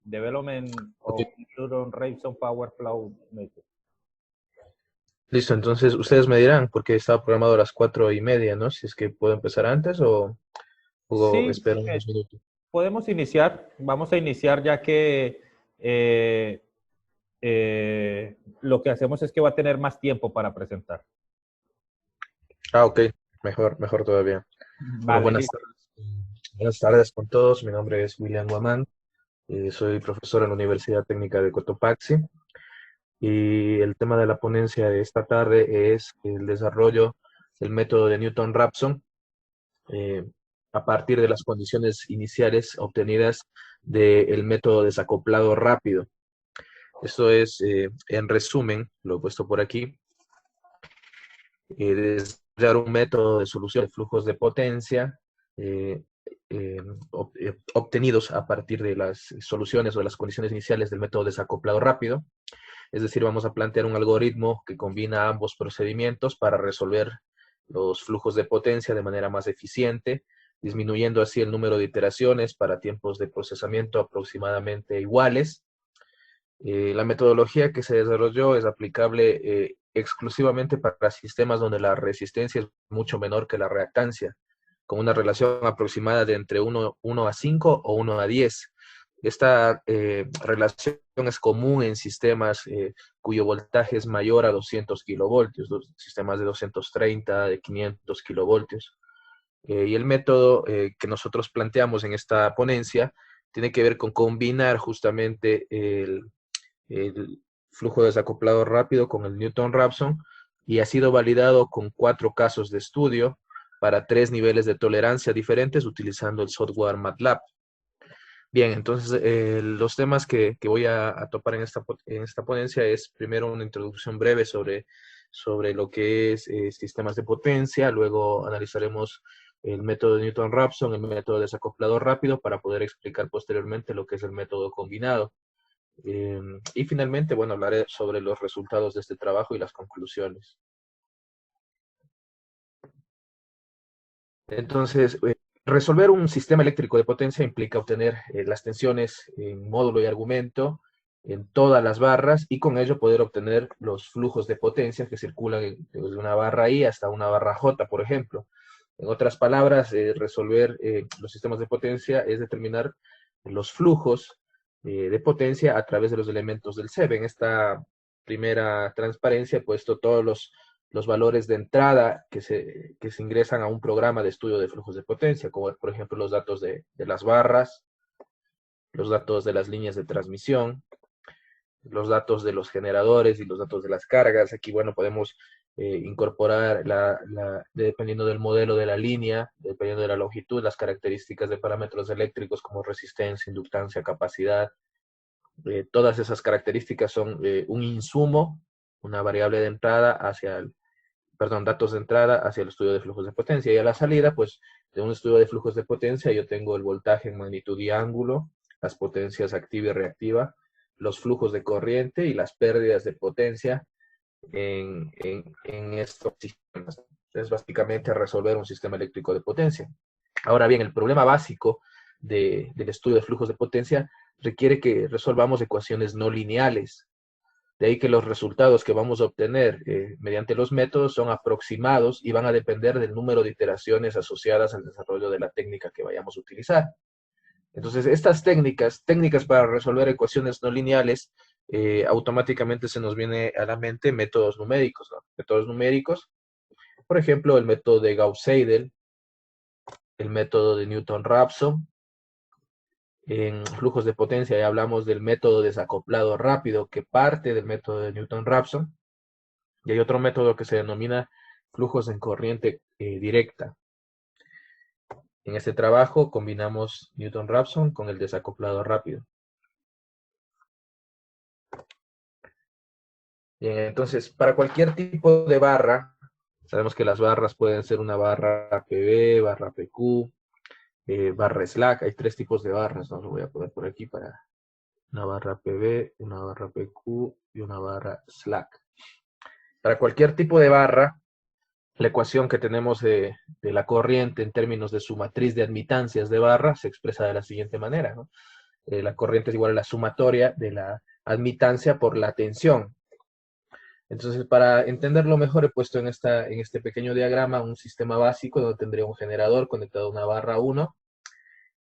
Development Ok. of Newton Raphson Power Flow Method. Listo, entonces ustedes me dirán, porque estaba programado a las 4:30, ¿no? Si es que puedo empezar antes o Sí, espero unos minutos. podemos iniciar. Vamos a iniciar ya que eh, lo que hacemos es que va a tener más tiempo para presentar. Ah, ok, mejor todavía. Bueno, Vale, listo. buenas tardes con todos. Mi nombre es William Guamán. Soy profesor en la Universidad Técnica de Cotopaxi. Y el tema de la ponencia de esta tarde es el desarrollo del método de Newton-Raphson eh, a partir de las condiciones iniciales obtenidas del método desacoplado rápido. Esto es, en resumen, lo he puesto por aquí, desarrollar un método de solución de flujos de potencia eh, obtenidos a partir de las soluciones o las condiciones iniciales del método desacoplado rápido. Es decir, vamos a plantear un algoritmo que combina ambos procedimientos para resolver los flujos de potencia de manera más eficiente, disminuyendo así el número de iteraciones para tiempos de procesamiento aproximadamente iguales. La metodología que se desarrolló es aplicable exclusivamente para sistemas donde la resistencia es mucho menor que la reactancia, con una relación aproximada de entre 1 a 5 o 1 a 10. Esta relación es común en sistemas cuyo voltaje es mayor a 200 kilovoltios, sistemas de 230, de 500 kilovoltios. Y el método que nosotros planteamos en esta ponencia tiene que ver con combinar justamente el flujo desacoplado rápido con el Newton-Raphson y ha sido validado con 4 casos de estudio para 3 niveles de tolerancia diferentes utilizando el software MATLAB. Bien, entonces los temas que voy a topar en esta ponencia es primero una introducción breve sobre lo que es sistemas de potencia, luego analizaremos el método de Newton-Raphson, el método de desacoplado rápido para poder explicar posteriormente lo que es el método combinado. Y finalmente, bueno, hablaré sobre los resultados de este trabajo y las conclusiones. Entonces, resolver un sistema eléctrico de potencia implica obtener las tensiones en módulo y argumento en todas las barras y con ello poder obtener los flujos de potencia que circulan desde una barra I hasta una barra J, por ejemplo. En otras palabras, resolver los sistemas de potencia es determinar los flujos de potencia a través de los elementos del SEB. En esta primera transparencia he puesto todos los valores de entrada que se ingresan a un programa de estudio de flujos de potencia, como por ejemplo los datos de las barras, los datos de las líneas de transmisión, los datos de los generadores y los datos de las cargas. Aquí, bueno, podemos incorporar, dependiendo del modelo de la línea, dependiendo de la longitud, las características de parámetros eléctricos como resistencia, inductancia, capacidad. Todas esas características son un insumo, una variable de entrada datos de entrada hacia el estudio de flujos de potencia. Y a la salida, pues, de un estudio de flujos de potencia, yo tengo el voltaje en magnitud y ángulo, las potencias activa y reactiva, los flujos de corriente y las pérdidas de potencia en estos sistemas. Es básicamente resolver un sistema eléctrico de potencia. Ahora bien, el problema básico del estudio de flujos de potencia requiere que resolvamos ecuaciones no lineales. De ahí que los resultados que vamos a obtener mediante los métodos son aproximados y van a depender del número de iteraciones asociadas al desarrollo de la técnica que vayamos a utilizar. Entonces, estas técnicas para resolver ecuaciones no lineales, automáticamente se nos viene a la mente métodos numéricos, ¿no? Métodos numéricos, por ejemplo, el método de Gauss-Seidel, el método de Newton-Raphson. En flujos de potencia ya hablamos del método desacoplado rápido que parte del método de Newton-Raphson. Y hay otro método que se denomina flujos en corriente directa. En este trabajo combinamos Newton-Raphson con el desacoplado rápido. Bien, entonces, para cualquier tipo de barra, sabemos que las barras pueden ser una barra PB, barra PQ, barra slack. Hay 3 tipos de barras, ¿no? Lo voy a poner por aquí para una barra PB, una barra PQ y una barra slack. Para cualquier tipo de barra, la ecuación que tenemos de la corriente en términos de su matriz de admitancias de barra se expresa de la siguiente manera, ¿no? la corriente es igual a la sumatoria de la admitancia por la tensión. Entonces, para entenderlo mejor, he puesto en este pequeño diagrama un sistema básico donde tendría un generador conectado a una barra 1,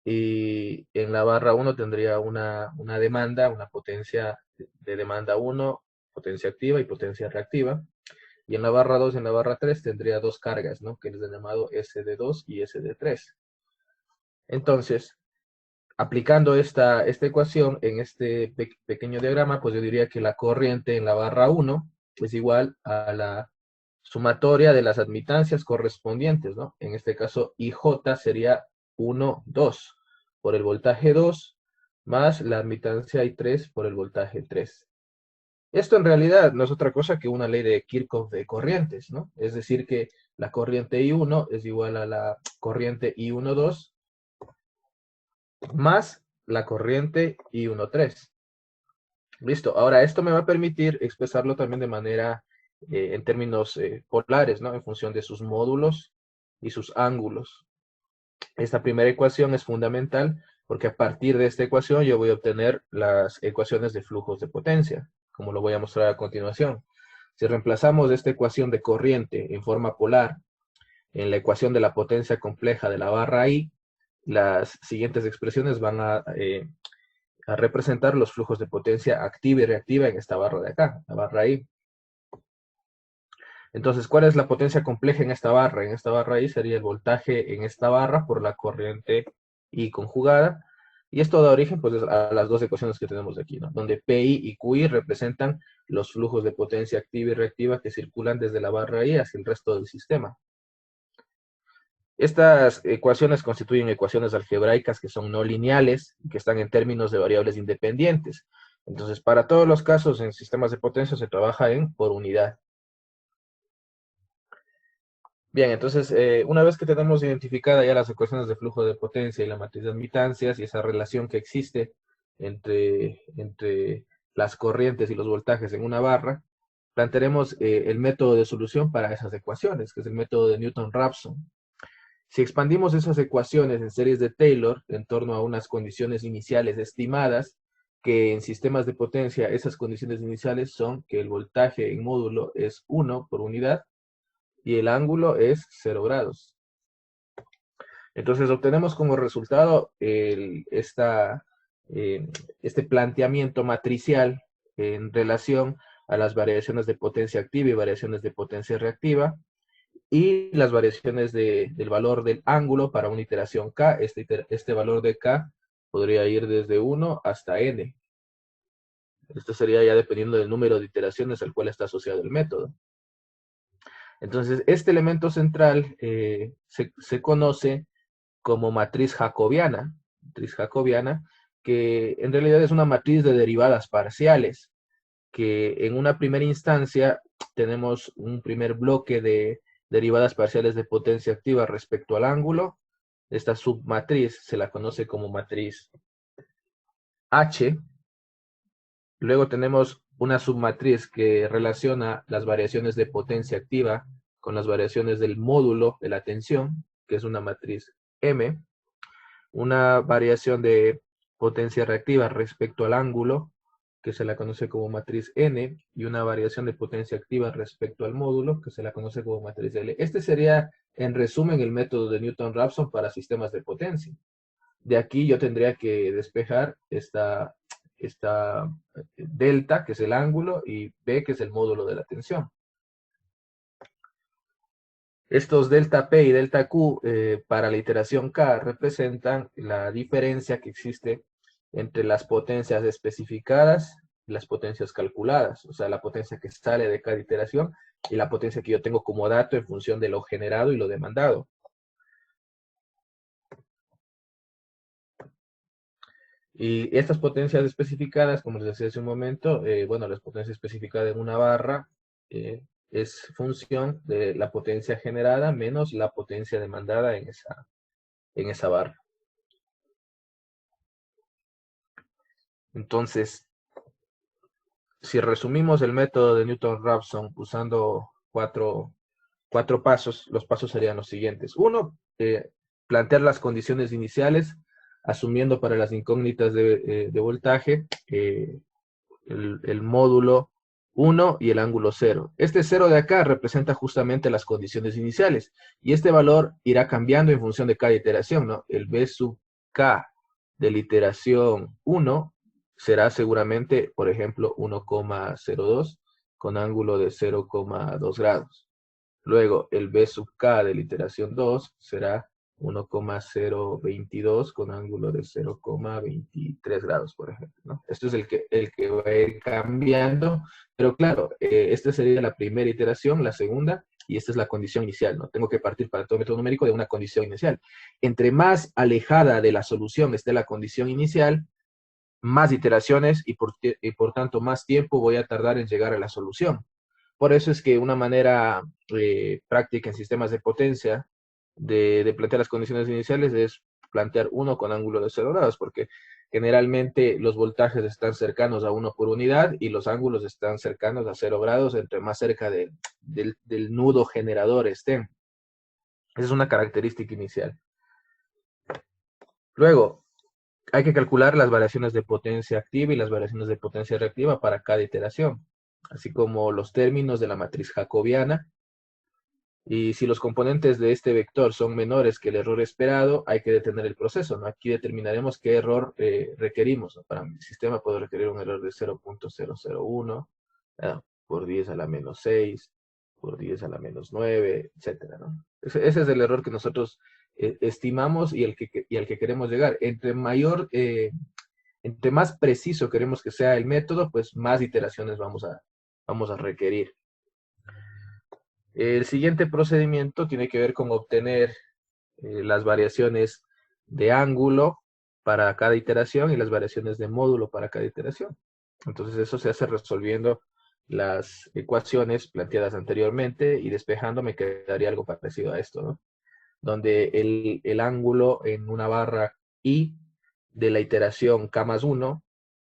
y en la barra 1 tendría una demanda, una potencia de demanda 1, potencia activa y potencia reactiva. Y en la barra 2 y en la barra 3 tendría dos cargas, ¿no? Que les he llamado SD2 y SD3. Entonces, aplicando esta ecuación en este pequeño diagrama, pues yo diría que la corriente en la barra 1 es igual a la sumatoria de las admitancias correspondientes, ¿no? En este caso, IJ sería 1, 2 por el voltaje 2 más la admitancia I3 por el voltaje 3. Esto en realidad no es otra cosa que una ley de Kirchhoff de corrientes, ¿no? Es decir que la corriente I1 es igual a la corriente I12 más la corriente I13. Listo. Ahora, esto me va a permitir expresarlo también de manera, en términos polares, ¿no? En función de sus módulos y sus ángulos. Esta primera ecuación es fundamental porque a partir de esta ecuación yo voy a obtener las ecuaciones de flujos de potencia, como lo voy a mostrar a continuación. Si reemplazamos esta ecuación de corriente en forma polar en la ecuación de la potencia compleja de la barra I, las siguientes expresiones van a representar los flujos de potencia activa y reactiva en esta barra de acá, la barra I. Entonces, ¿cuál es la potencia compleja en esta barra? En esta barra I sería el voltaje en esta barra por la corriente I conjugada. Y esto da origen pues, a las dos ecuaciones que tenemos aquí, ¿no? Donde PI y QI representan los flujos de potencia activa y reactiva que circulan desde la barra I hacia el resto del sistema. Estas ecuaciones constituyen ecuaciones algebraicas que son no lineales y que están en términos de variables independientes. Entonces, para todos los casos en sistemas de potencia se trabaja por unidad. Bien, entonces, una vez que tenemos identificadas ya las ecuaciones de flujo de potencia y la matriz de admitancias y esa relación que existe entre las corrientes y los voltajes en una barra, plantearemos el método de solución para esas ecuaciones, que es el método de Newton-Raphson. Si expandimos esas ecuaciones en series de Taylor en torno a unas condiciones iniciales estimadas, que en sistemas de potencia esas condiciones iniciales son que el voltaje en módulo es 1 por unidad y el ángulo es 0 grados. Entonces obtenemos como resultado este planteamiento matricial en relación a las variaciones de potencia activa y variaciones de potencia reactiva, y las variaciones del valor del ángulo para una iteración K. Este valor de K podría ir desde 1 hasta N. Esto sería ya dependiendo del número de iteraciones al cual está asociado el método. Entonces, este elemento central se conoce como matriz jacobiana, que en realidad es una matriz de derivadas parciales, que en una primera instancia tenemos un primer bloque de derivadas parciales de potencia activa respecto al ángulo. Esta submatriz se la conoce como matriz H. Luego tenemos una submatriz que relaciona las variaciones de potencia activa con las variaciones del módulo de la tensión, que es una matriz M. Una variación de potencia reactiva respecto al ángulo, que se la conoce como matriz N, y una variación de potencia activa respecto al módulo, que se la conoce como matriz L. Este sería, en resumen, el método de Newton-Raphson para sistemas de potencia. De aquí yo tendría que despejar esta delta, que es el ángulo, y B, que es el módulo de la tensión. Estos delta P y delta Q para la iteración K representan la diferencia que existe entre las potencias especificadas y las potencias calculadas, o sea, la potencia que sale de cada iteración y la potencia que yo tengo como dato en función de lo generado y lo demandado. Y estas potencias especificadas, como les decía hace un momento, bueno, las potencias especificadas en una barra es función de la potencia generada menos la potencia demandada en esa barra. Entonces, si resumimos el método de Newton-Raphson usando cuatro pasos, los pasos serían los siguientes. Uno, plantear las condiciones iniciales asumiendo para las incógnitas de voltaje el módulo 1 y el ángulo 0. Este 0 de acá representa justamente las condiciones iniciales, y este valor irá cambiando en función de cada iteración, ¿no? El B sub K de la iteración 1 será seguramente, por ejemplo, 1,02 con ángulo de 0,2 grados. Luego, el B sub K de la iteración 2 será 1,022 con ángulo de 0,23 grados, por ejemplo, ¿no? Esto es el que va a ir cambiando, pero claro, esta sería la primera iteración, la segunda, y esta es la condición inicial, ¿no? Tengo que partir para todo método numérico de una condición inicial. Entre más alejada de la solución esté la condición inicial, más iteraciones y por tanto más tiempo voy a tardar en llegar a la solución. Por eso es que una manera práctica en sistemas de potencia de plantear las condiciones iniciales es plantear uno con ángulo de 0 grados, porque generalmente los voltajes están cercanos a 1 por unidad y los ángulos están cercanos a 0 grados, entre más cerca del nudo generador estén. Esa es una característica inicial. Luego, hay que calcular las variaciones de potencia activa y las variaciones de potencia reactiva para cada iteración, así como los términos de la matriz jacobiana. Y si los componentes de este vector son menores que el error esperado, hay que detener el proceso, ¿no? Aquí determinaremos qué error requerimos, ¿no? Para mi sistema puedo requerir un error de 0,001 por 10 a la menos 6, por 10 a la menos 9, etcétera, ¿no? Ese es el error que nosotros estimamos y al que queremos llegar. Entre más preciso queremos que sea el método, pues más iteraciones vamos a requerir. El siguiente procedimiento tiene que ver con obtener las variaciones de ángulo para cada iteración y las variaciones de módulo para cada iteración. Entonces eso se hace resolviendo las ecuaciones planteadas anteriormente y despejando me quedaría algo parecido a esto, ¿no? Donde el ángulo en una barra I de la iteración K más 1,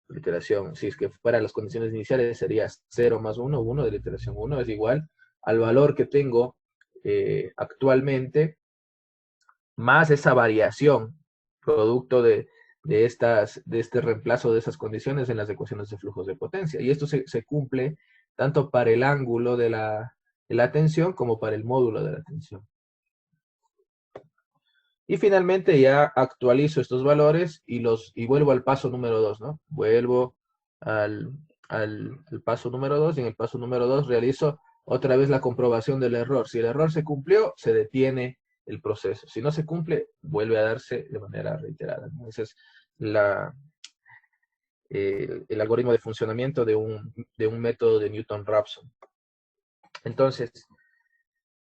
la iteración, si es que fuera las condiciones iniciales, sería 0 más 1, 1 de la iteración 1 es igual al valor que tengo actualmente, más esa variación, producto de este reemplazo de esas condiciones en las ecuaciones de flujos de potencia. Y esto se cumple tanto para el ángulo de la tensión como para el módulo de la tensión. Y finalmente ya actualizo estos valores y vuelvo al paso número 2, ¿no? Vuelvo al paso número 2 y en el paso número 2 realizo otra vez la comprobación del error. Si el error se cumplió, se detiene el proceso. Si no se cumple, vuelve a darse de manera reiterada, ¿no? Ese es el algoritmo de funcionamiento de un método de Newton-Raphson. Entonces,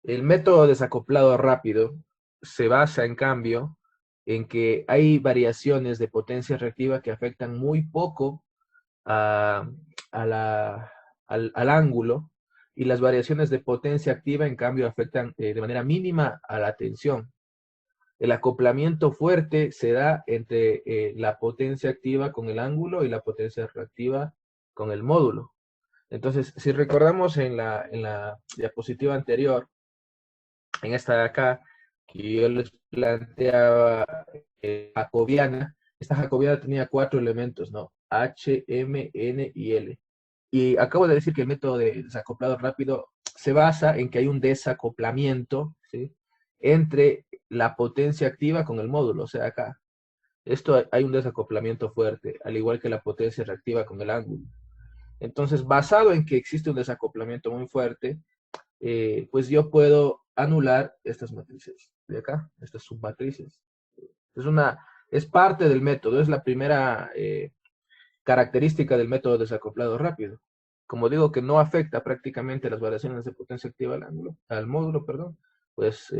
el método desacoplado rápido se basa, en cambio, en que hay variaciones de potencia reactiva que afectan muy poco al ángulo, y las variaciones de potencia activa, en cambio, afectan de manera mínima a la tensión. El acoplamiento fuerte se da entre la potencia activa con el ángulo y la potencia reactiva con el módulo. Entonces, si recordamos en la diapositiva anterior, en esta de acá, que yo les planteaba jacobiana, esta jacobiana tenía 4 elementos, ¿no? H, M, N y L. Y acabo de decir que el método de desacoplado rápido se basa en que hay un desacoplamiento, ¿sí?, entre la potencia activa con el módulo, o sea, acá. Esto hay un desacoplamiento fuerte, al igual que la potencia reactiva con el ángulo. Entonces, basado en que existe un desacoplamiento muy fuerte, pues yo puedo anular estas matrices de acá, estas submatrices. Es parte del método, es la primera característica del método desacoplado rápido. Como digo que no afecta prácticamente las variaciones de potencia activa al módulo, perdón, pues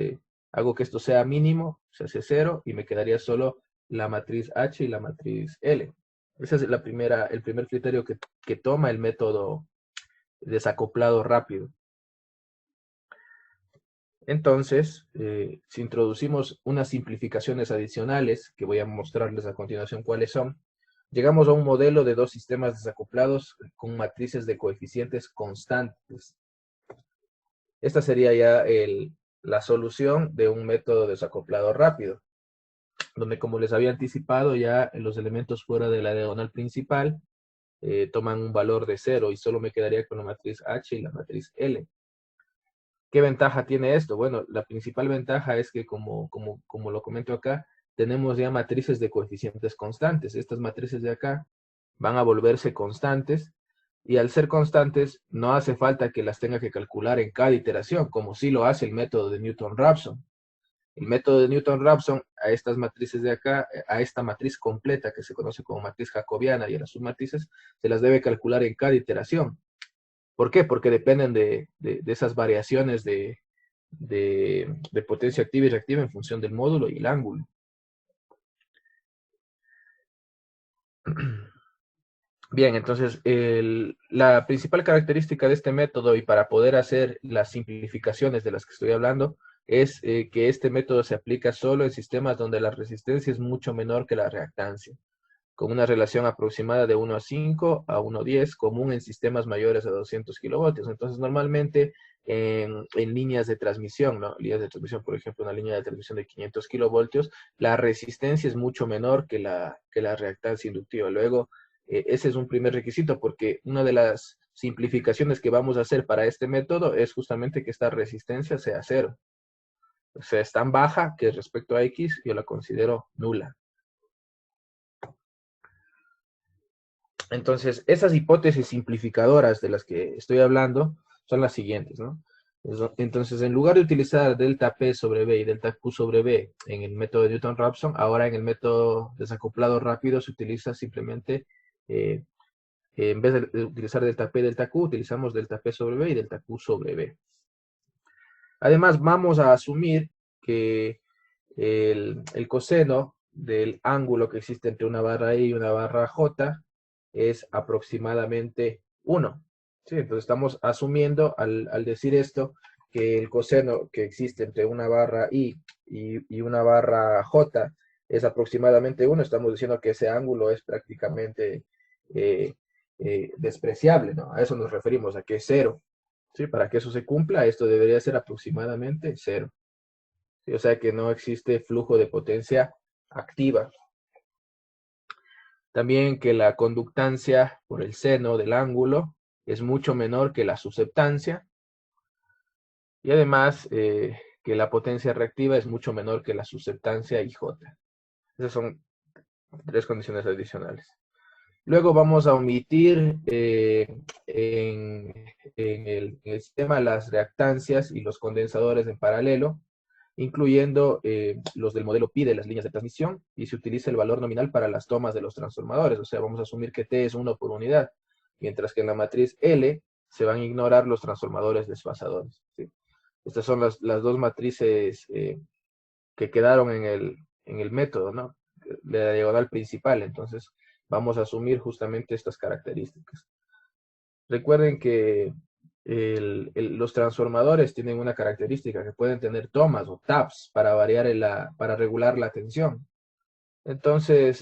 hago que esto sea mínimo, se hace 0 y me quedaría solo la matriz H y la matriz L. Ese es el primer criterio que toma el método desacoplado rápido. Entonces, si introducimos unas simplificaciones adicionales, que voy a mostrarles a continuación cuáles son, llegamos a un modelo de dos sistemas desacoplados con matrices de coeficientes constantes. Esta sería ya la solución de un método desacoplado rápido. donde, como les había anticipado, ya los elementos fuera de la diagonal principal toman un valor de 0 y solo me quedaría con la matriz H y la matriz L. ¿Qué ventaja tiene esto? Bueno, la principal ventaja es que, como lo comento acá, tenemos ya matrices de coeficientes constantes. Estas matrices de acá van a volverse constantes, y al ser constantes no hace falta que las tenga que calcular en cada iteración, como sí lo hace el método de Newton-Raphson. El método de Newton-Raphson a estas matrices de acá, a esta matriz completa que se conoce como matriz jacobiana y a las submatrices, se las debe calcular en cada iteración. ¿Por qué? Porque dependen de esas variaciones de potencia activa y reactiva en función del módulo y el ángulo. Bien, entonces la principal característica de este método, y para poder hacer las simplificaciones de las que estoy hablando, es que este método se aplica solo en sistemas donde la resistencia es mucho menor que la reactancia, con una relación aproximada de 1:5 a 1:10, común en sistemas mayores a 200 kilovoltios. Entonces, normalmente en líneas de transmisión, ¿no? Líneas de transmisión, por ejemplo, una línea de transmisión de 500 kilovoltios, la resistencia es mucho menor que la reactancia inductiva. Luego, ese es un primer requisito, porque una de las simplificaciones que vamos a hacer para este método es justamente que esta resistencia sea 0. O sea, es tan baja que respecto a X yo la considero nula. Entonces, esas hipótesis simplificadoras de las que estoy hablando son las siguientes, ¿no? Entonces, en lugar de utilizar delta P sobre B y delta Q sobre B en el método de Newton-Raphson, ahora en el método desacoplado rápido se utiliza simplemente, en vez de utilizar delta P y delta Q, utilizamos delta P sobre B y delta Q sobre B. Además, vamos a asumir que el coseno del ángulo que existe entre una barra I y una barra J es aproximadamente 1. ¿Sí? Entonces estamos asumiendo al decir esto que el coseno que existe entre una barra I y una barra J es aproximadamente 1. Estamos diciendo que ese ángulo es prácticamente despreciable, ¿no? A eso nos referimos, a que es 0. ¿Sí? Para que eso se cumpla, esto debería ser aproximadamente 0. ¿Sí? O sea que no existe flujo de potencia activa. También que la conductancia por el seno del ángulo es mucho menor que la susceptancia. Y además que la potencia reactiva es mucho menor que la susceptancia IJ. Esas son 3 condiciones adicionales. Luego vamos a omitir en el sistema las reactancias y los condensadores en paralelo, incluyendo los del modelo pi de las líneas de transmisión, y se utiliza el valor nominal para las tomas de los transformadores. O sea, vamos a asumir que T es 1 por unidad, mientras que en la matriz L se van a ignorar los transformadores desfasadores. ¿Sí? Estas son las dos matrices que quedaron en el método, ¿no? De la diagonal principal. Entonces, vamos a asumir justamente estas características. Recuerden que los transformadores tienen una característica, que pueden tener tomas o taps para para regular la tensión. Entonces,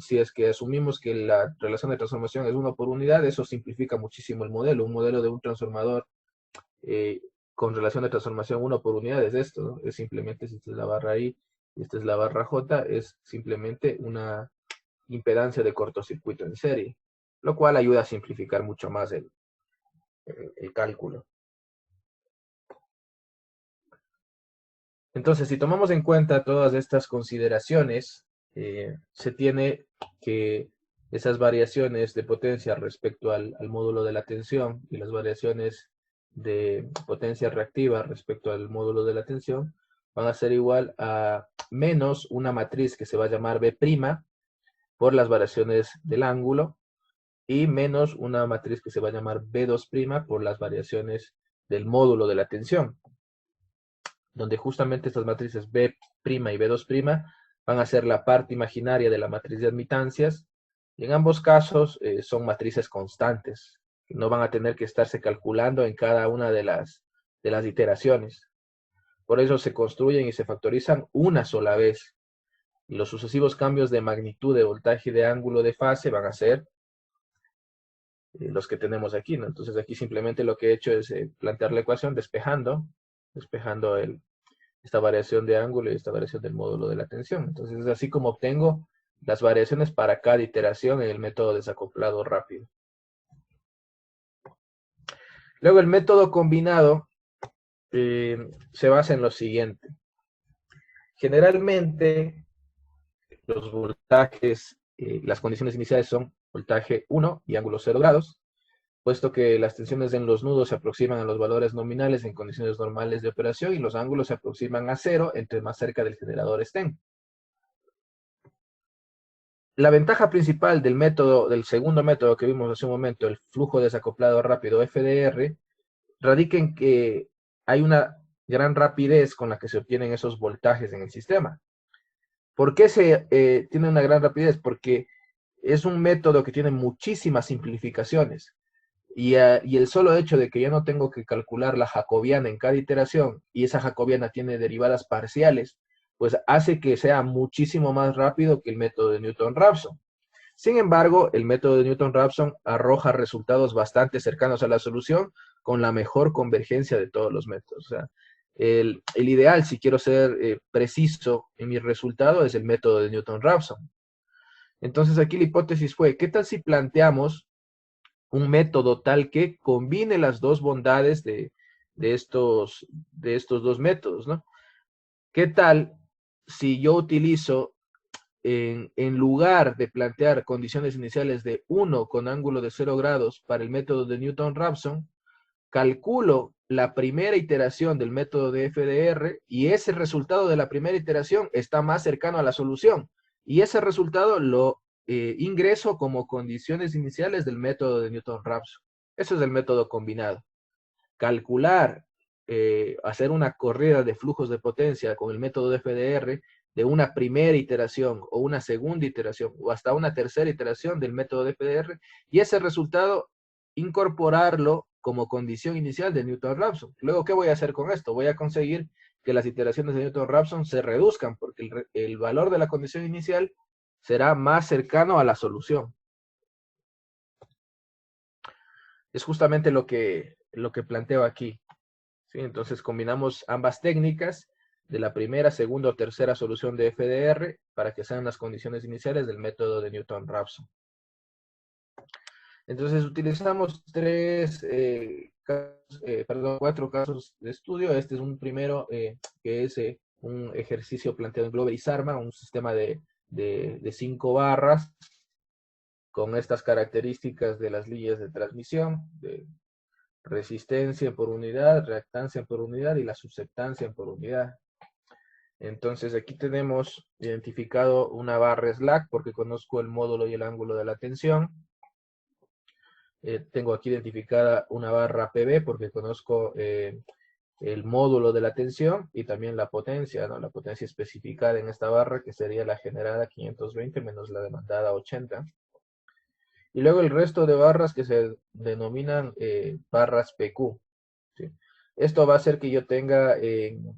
si es que asumimos que la relación de transformación es 1 por unidad, eso simplifica muchísimo el modelo. Un modelo de un transformador con relación de transformación 1 por unidad es esto, ¿no? Es simplemente, si esta es la barra I y esta es la barra J, es simplemente una impedancia de cortocircuito en serie, lo cual ayuda a simplificar mucho más el cálculo. Entonces, si tomamos en cuenta todas estas consideraciones, se tiene que esas variaciones de potencia respecto al módulo de la tensión y las variaciones de potencia reactiva respecto al módulo de la tensión van a ser igual a menos una matriz que se va a llamar B' por las variaciones del ángulo, y menos una matriz que se va a llamar B2' por las variaciones del módulo de la tensión, donde justamente estas matrices B' y B2' van a ser la parte imaginaria de la matriz de admitancias, y en ambos casos son matrices constantes, que no van a tener que estarse calculando en cada una de las iteraciones. Por eso se construyen y se factorizan una sola vez, y los sucesivos cambios de magnitud, de voltaje y de ángulo de fase van a ser los que tenemos aquí, ¿no? Entonces aquí simplemente lo que he hecho es plantear la ecuación despejando esta variación de ángulo y esta variación del módulo de la tensión. Entonces es así como obtengo las variaciones para cada iteración en el método desacoplado rápido. Luego el método combinado se basa en lo siguiente. Generalmente los voltajes, las condiciones iniciales son voltaje 1 y ángulo 0 grados, puesto que las tensiones en los nudos se aproximan a los valores nominales en condiciones normales de operación y los ángulos se aproximan a 0 entre más cerca del generador estén. La ventaja principal del método, del segundo método que vimos hace un momento, el flujo desacoplado rápido FDR, radica en que hay una gran rapidez con la que se obtienen esos voltajes en el sistema. ¿Por qué tiene una gran rapidez? Porque es un método que tiene muchísimas simplificaciones. Y el solo hecho de que ya no tengo que calcular la jacobiana en cada iteración y esa jacobiana tiene derivadas parciales, pues hace que sea muchísimo más rápido que el método de Newton-Raphson. Sin embargo, el método de Newton-Raphson arroja resultados bastante cercanos a la solución con la mejor convergencia de todos los métodos. O sea, el ideal, si quiero ser preciso en mi resultado, es el método de Newton-Raphson. Entonces aquí la hipótesis fue, ¿qué tal si planteamos un método tal que combine las dos bondades de estos dos métodos, ¿no? ¿Qué tal si yo utilizo, en lugar de plantear condiciones iniciales de 1 con ángulo de 0 grados para el método de Newton-Raphson, calculo la primera iteración del método de FDR y ese resultado de la primera iteración está más cercano a la solución? Y ese resultado lo ingreso como condiciones iniciales del método de Newton-Raphson. Eso es el método combinado. Calcular, hacer una corrida de flujos de potencia con el método de FDR de una primera iteración o una segunda iteración o hasta una tercera iteración del método de FDR y ese resultado incorporarlo como condición inicial de Newton-Raphson. Luego, ¿qué voy a hacer con esto? Voy a conseguir que las iteraciones de Newton-Raphson se reduzcan porque el valor de la condición inicial será más cercano a la solución. Es justamente lo que planteo aquí, ¿sí? Entonces combinamos ambas técnicas de la primera, segunda o tercera solución de FDR para que sean las condiciones iniciales del método de Newton-Raphson. Entonces utilizamos cuatro casos de estudio. Este es un primero que es un ejercicio planteado en Glover y Sarma, un sistema de 5 barras con estas características de las líneas de transmisión, de resistencia por unidad, reactancia por unidad y la susceptancia por unidad. Entonces aquí tenemos identificado una barra slack porque conozco el módulo y el ángulo de la tensión. Tengo aquí identificada una barra PB porque conozco el módulo de la tensión y también la potencia, ¿no? La potencia especificada en esta barra que sería la generada 520 menos la demandada 80. Y luego el resto de barras que se denominan barras PQ, ¿sí? Esto va a hacer que yo tenga en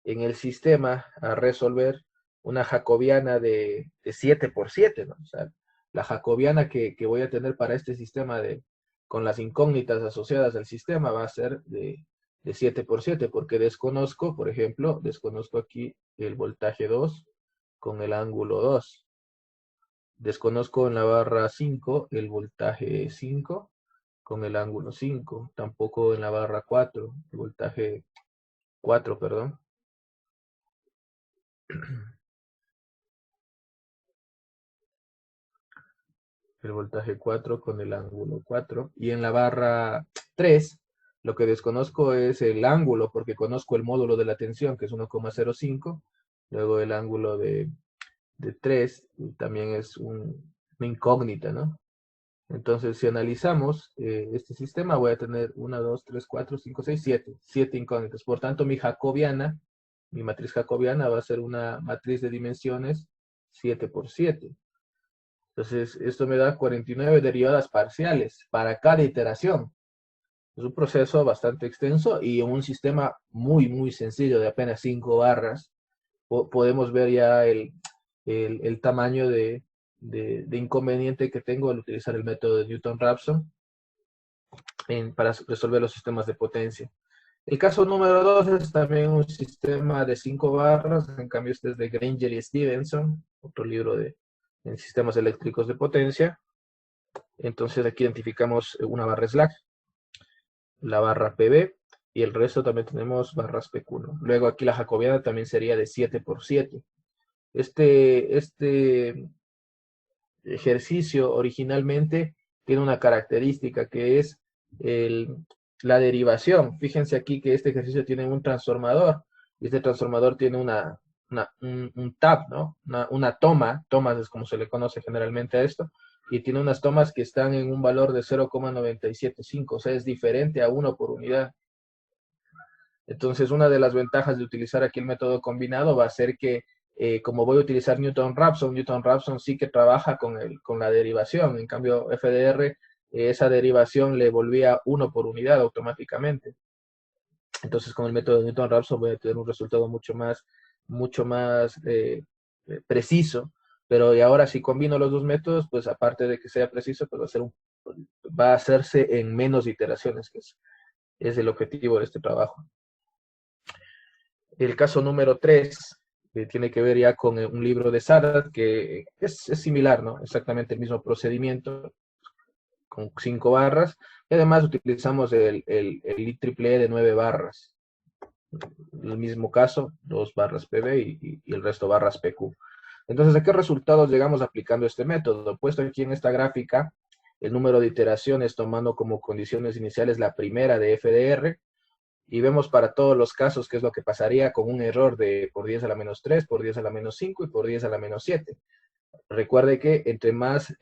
el sistema a resolver una jacobiana de 7 por 7, ¿no? O sea, la jacobiana que voy a tener para este sistema con las incógnitas asociadas al sistema va a ser de 7 por 7, porque desconozco, por ejemplo, desconozco aquí el voltaje 2 con el ángulo 2. Desconozco en la barra 5 el voltaje 5 con el ángulo 5. Tampoco en la barra 4, el voltaje 4, perdón. El voltaje 4 con el ángulo 4. Y en la barra 3, lo que desconozco es el ángulo, porque conozco el módulo de la tensión, que es 1,05. Luego el ángulo de 3 también es una incógnita, ¿no? Entonces, si analizamos este sistema, voy a tener 1, 2, 3, 4, 5, 6, 7. 7 incógnitas. Por tanto, mi matriz jacobiana va a ser una matriz de dimensiones 7 por 7. Entonces, esto me da 49 derivadas parciales para cada iteración. Es un proceso bastante extenso y en un sistema muy, muy sencillo de apenas 5 barras, podemos ver ya el tamaño de inconveniente que tengo al utilizar el método de Newton-Raphson para resolver los sistemas de potencia. El caso número 2 es también un sistema de 5 barras, en cambio este es de Granger y Stevenson, otro libro en sistemas eléctricos de potencia. Entonces aquí identificamos una barra slack, la barra PB, y el resto también tenemos barras PQ, ¿no? Luego aquí la jacobiana también sería de 7 por 7. Este ejercicio originalmente tiene una característica que es el, la derivación. Fíjense aquí que este ejercicio tiene un transformador, y este transformador tiene un tap, ¿no? Una toma, tomas es como se le conoce generalmente a esto, y tiene unas tomas que están en un valor de 0,975, o sea, es diferente a 1 por unidad. Entonces, una de las ventajas de utilizar aquí el método combinado va a ser que, como voy a utilizar Newton-Raphson sí que trabaja con la derivación. En cambio, FDR, esa derivación le volvía 1 por unidad automáticamente. Entonces, con el método de Newton-Raphson voy a tener un resultado mucho más preciso. Pero y ahora si combino los dos métodos, pues aparte de que sea preciso, pues va a hacerse en menos iteraciones, que es el objetivo de este trabajo. El caso número 3 tiene que ver ya con un libro de Sadat que es similar, ¿no? Exactamente el mismo procedimiento, con 5 barras. Y además utilizamos el IEEE de 9 barras. El mismo caso, 2 barras PB y el resto barras PQ. Entonces, ¿a qué resultados llegamos aplicando este método? Puesto aquí en esta gráfica, el número de iteraciones tomando como condiciones iniciales la primera de FDR, y vemos para todos los casos qué es lo que pasaría con un error de por 10 a la menos 3, por 10 a la menos 5 y por 10 a la menos 7. Recuerde que entre más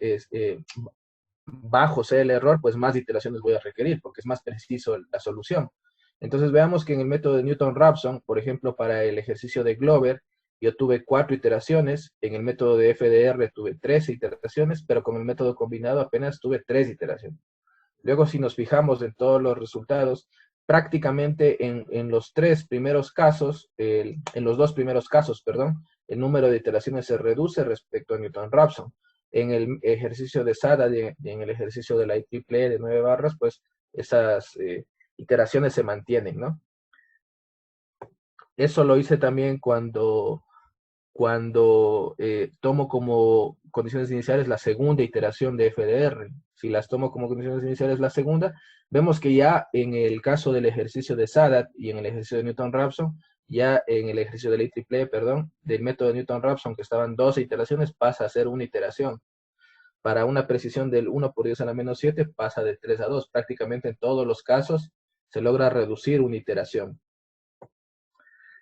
bajo sea el error, pues más iteraciones voy a requerir, porque es más preciso la solución. Entonces veamos que en el método de Newton-Raphson, por ejemplo, para el ejercicio de Glover, yo tuve 4 iteraciones, en el método de FDR tuve 13 iteraciones, pero con el método combinado apenas tuve 3 iteraciones. Luego, si nos fijamos en todos los resultados, prácticamente en los tres primeros casos, en los dos primeros casos, perdón, el número de iteraciones se reduce respecto a Newton-Raphson. En el ejercicio de SADA y en el ejercicio de la IEEE de 9 barras, pues esas iteraciones se mantienen, ¿no? Eso lo hice también cuando tomo como condiciones iniciales la segunda iteración de FDR. Si las tomo como condiciones iniciales la segunda, vemos que ya en el caso del ejercicio de Sadat y en el ejercicio de Newton-Raphson, ya en el ejercicio de la IEEE, perdón, del método de Newton-Raphson, que estaban 12 iteraciones, pasa a ser una iteración. Para una precisión del 1 por 10 a la menos 7, pasa de 3 a 2. Prácticamente en todos los casos se logra reducir una iteración.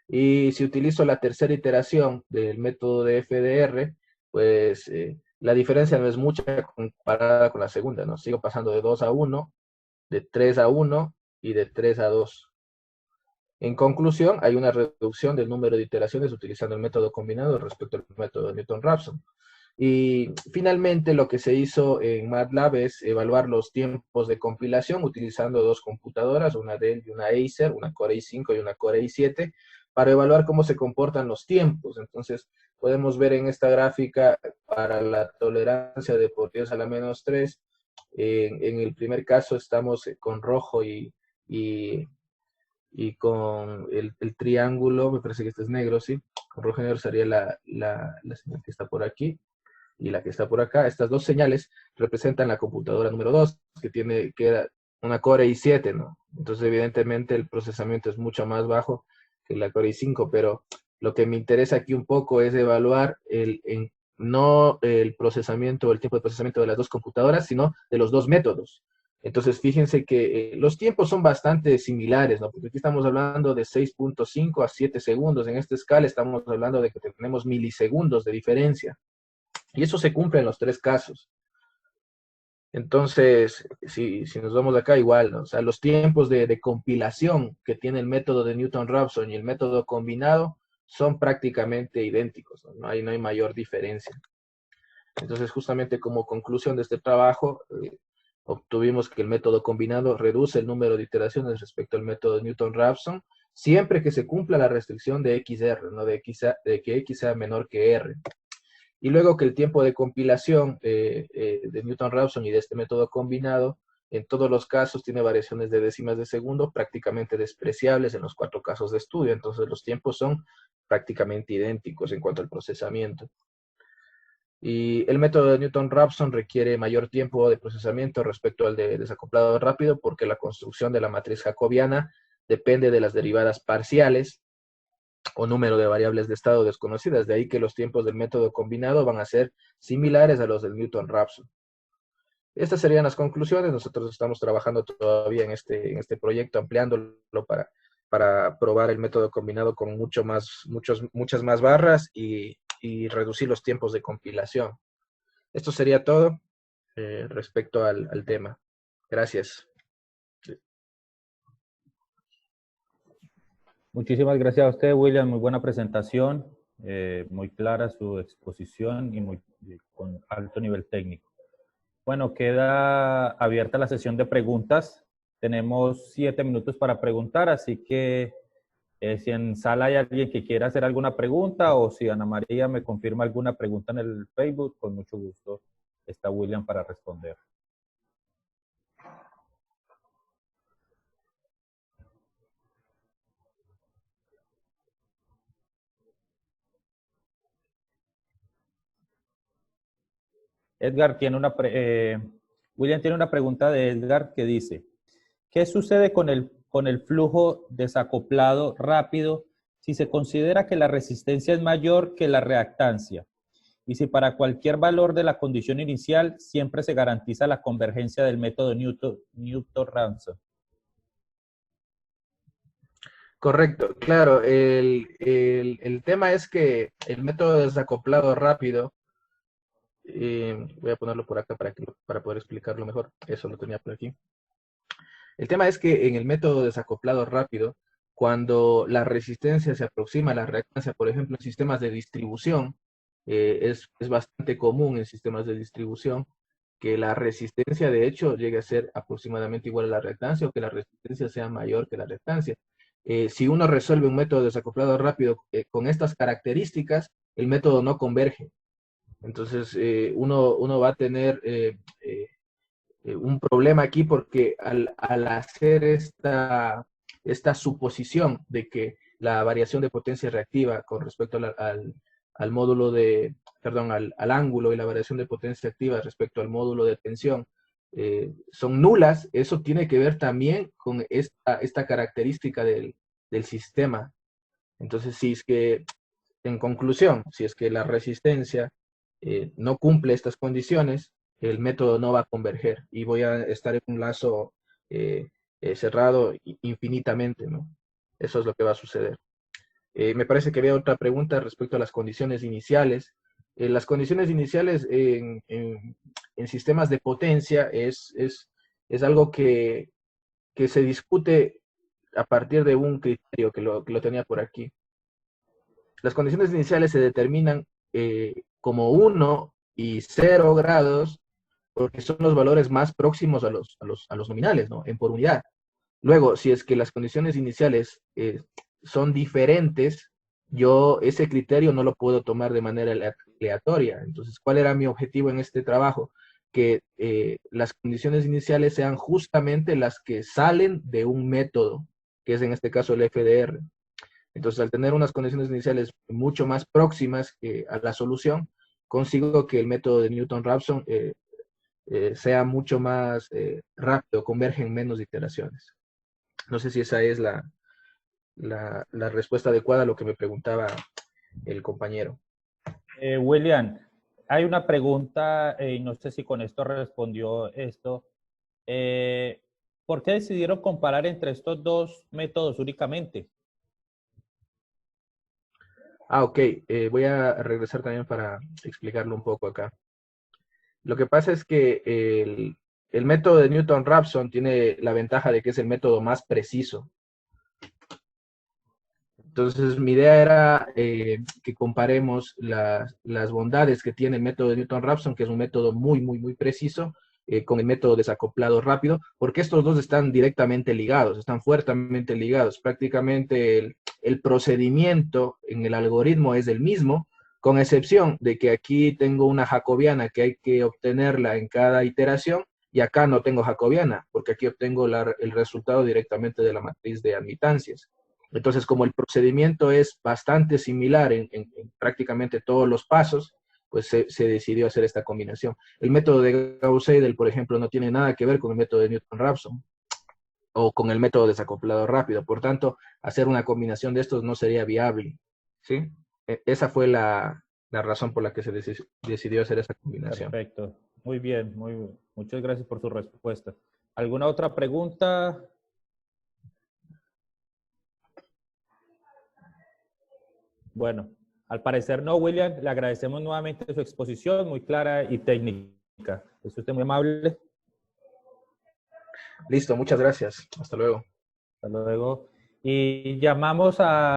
Y si utilizo la tercera iteración del método de FDR, pues la diferencia no es mucha comparada con la segunda, ¿no? Sigo pasando de 2 a 1, de 3 a 1 y de 3 a 2. En conclusión, hay una reducción del número de iteraciones utilizando el método combinado respecto al método de Newton-Raphson. Y finalmente lo que se hizo en MATLAB es evaluar los tiempos de compilación utilizando dos computadoras, una Dell y una Acer, una Core i5 y una Core i7, para evaluar cómo se comportan los tiempos. Entonces, podemos ver en esta gráfica para la tolerancia de por 10 a la menos 3, en el primer caso estamos con rojo y con el triángulo, me parece que este es negro, ¿sí? Con rojo y negro sería la señal que está por aquí y la que está por acá. Estas dos señales representan la computadora número 2, que era una Core i7, ¿no? Entonces, evidentemente, el procesamiento es mucho más bajo que la Core i5, pero lo que me interesa aquí un poco es evaluar no el procesamiento o el tiempo de procesamiento de las dos computadoras, sino de los dos métodos. Entonces, fíjense que los tiempos son bastante similares, ¿no? Porque aquí estamos hablando de 6.5 a 7 segundos. En esta escala estamos hablando de que tenemos milisegundos de diferencia. Y eso se cumple en los tres casos. Entonces, si nos vamos acá, igual, ¿no? O sea, los tiempos de compilación que tiene el método de Newton-Raphson y el método combinado son prácticamente idénticos, ¿no? No hay mayor diferencia. Entonces, justamente como conclusión de este trabajo, obtuvimos que el método combinado reduce el número de iteraciones respecto al método de Newton-Raphson, siempre que se cumpla la restricción de XR, ¿no? De que X sea menor que R. Y luego que el tiempo de compilación de Newton-Raphson y de este método combinado En todos los casos tiene variaciones de décimas de segundo prácticamente despreciables en los 4 casos de estudio, entonces los tiempos son prácticamente idénticos en cuanto al procesamiento. Y el método de Newton-Raphson requiere mayor tiempo de procesamiento respecto al de desacoplado rápido porque la construcción de la matriz jacobiana depende de las derivadas parciales o número de variables de estado desconocidas. De ahí que los tiempos del método combinado van a ser similares a los del Newton-Raphson. Estas serían las conclusiones. Nosotros estamos trabajando todavía en este proyecto, ampliándolo para probar el método combinado con muchas más barras y reducir los tiempos de compilación. Esto sería todo respecto al tema. Gracias. Muchísimas gracias a usted, William. Muy buena presentación, muy clara su exposición y con alto nivel técnico. Bueno, queda abierta la sesión de preguntas. Tenemos 7 minutos para preguntar, así que si en sala hay alguien que quiera hacer alguna pregunta o si Ana María me confirma alguna pregunta en el Facebook, con mucho gusto está William para responder. William tiene una pregunta de Edgar que dice, ¿qué sucede con el flujo desacoplado rápido si se considera que la resistencia es mayor que la reactancia? Y si para cualquier valor de la condición inicial siempre se garantiza la convergencia del método Newton-Raphson. Correcto, claro. El tema es que el método desacoplado rápido, voy a ponerlo por acá para poder explicarlo mejor. Eso lo tenía por aquí. El tema es que en el método desacoplado rápido, cuando la resistencia se aproxima a la reactancia, por ejemplo, en sistemas de distribución, es bastante común en sistemas de distribución que la resistencia de hecho llegue a ser aproximadamente igual a la reactancia o que la resistencia sea mayor que la reactancia. Si uno resuelve un método desacoplado rápido con estas características, el método no converge. Entonces, uno va a tener un problema aquí porque al hacer esta suposición de que la variación de potencia reactiva con respecto al módulo de, perdón, al ángulo y la variación de potencia activa respecto al módulo de tensión son nulas, eso tiene que ver también con esta característica del sistema. Entonces, si es que, en conclusión, si es que la resistencia no cumple estas condiciones, el método no va a converger y voy a estar en un lazo cerrado infinitamente, ¿no? Eso es lo que va a suceder. Me parece que había otra pregunta respecto a las condiciones iniciales. Las condiciones iniciales en sistemas de potencia es algo que se discute a partir de un criterio que lo tenía por aquí. Las condiciones iniciales se determinan como 1 y 0 grados porque son los valores más próximos a los nominales, ¿no? En por unidad. Luego, si es que las condiciones iniciales son diferentes, yo ese criterio no lo puedo tomar de manera aleatoria. Entonces, ¿cuál era mi objetivo en este trabajo? Que las condiciones iniciales sean justamente las que salen de un método, que es en este caso el FDR. Entonces, al tener unas condiciones iniciales mucho más próximas a la solución, consigo que el método de Newton-Raphson sea mucho más rápido, converge en menos iteraciones. No sé si esa es la respuesta adecuada a lo que me preguntaba el compañero. William, hay una pregunta, y no sé si con esto respondió esto. ¿Por qué decidieron comparar entre estos dos métodos únicamente? Ok. Voy a regresar también para explicarlo un poco acá. Lo que pasa es que el método de Newton-Raphson tiene la ventaja de que es el método más preciso. Entonces, mi idea era que comparemos las bondades que tiene el método de Newton-Raphson, que es un método muy, muy, muy preciso, con el método desacoplado rápido, porque estos dos están directamente ligados, están fuertemente ligados. Prácticamente el procedimiento en el algoritmo es el mismo, con excepción de que aquí tengo una jacobiana que hay que obtenerla en cada iteración, y acá no tengo jacobiana, porque aquí obtengo el resultado directamente de la matriz de admitancias. Entonces, como el procedimiento es bastante similar en prácticamente todos los pasos, pues se decidió hacer esta combinación. El método de Gauss-Seidel, por ejemplo, no tiene nada que ver con el método de Newton-Raphson o con el método desacoplado rápido. Por tanto, hacer una combinación de estos no sería viable, ¿sí? Esa fue la razón por la que se decidió hacer esa combinación. Perfecto. Muy bien, muchas gracias por su respuesta. ¿Alguna otra pregunta? Bueno, al parecer no, William. Le agradecemos nuevamente su exposición, muy clara y técnica. Es usted muy amable. Listo, muchas gracias. Hasta luego. Hasta luego. Y llamamos a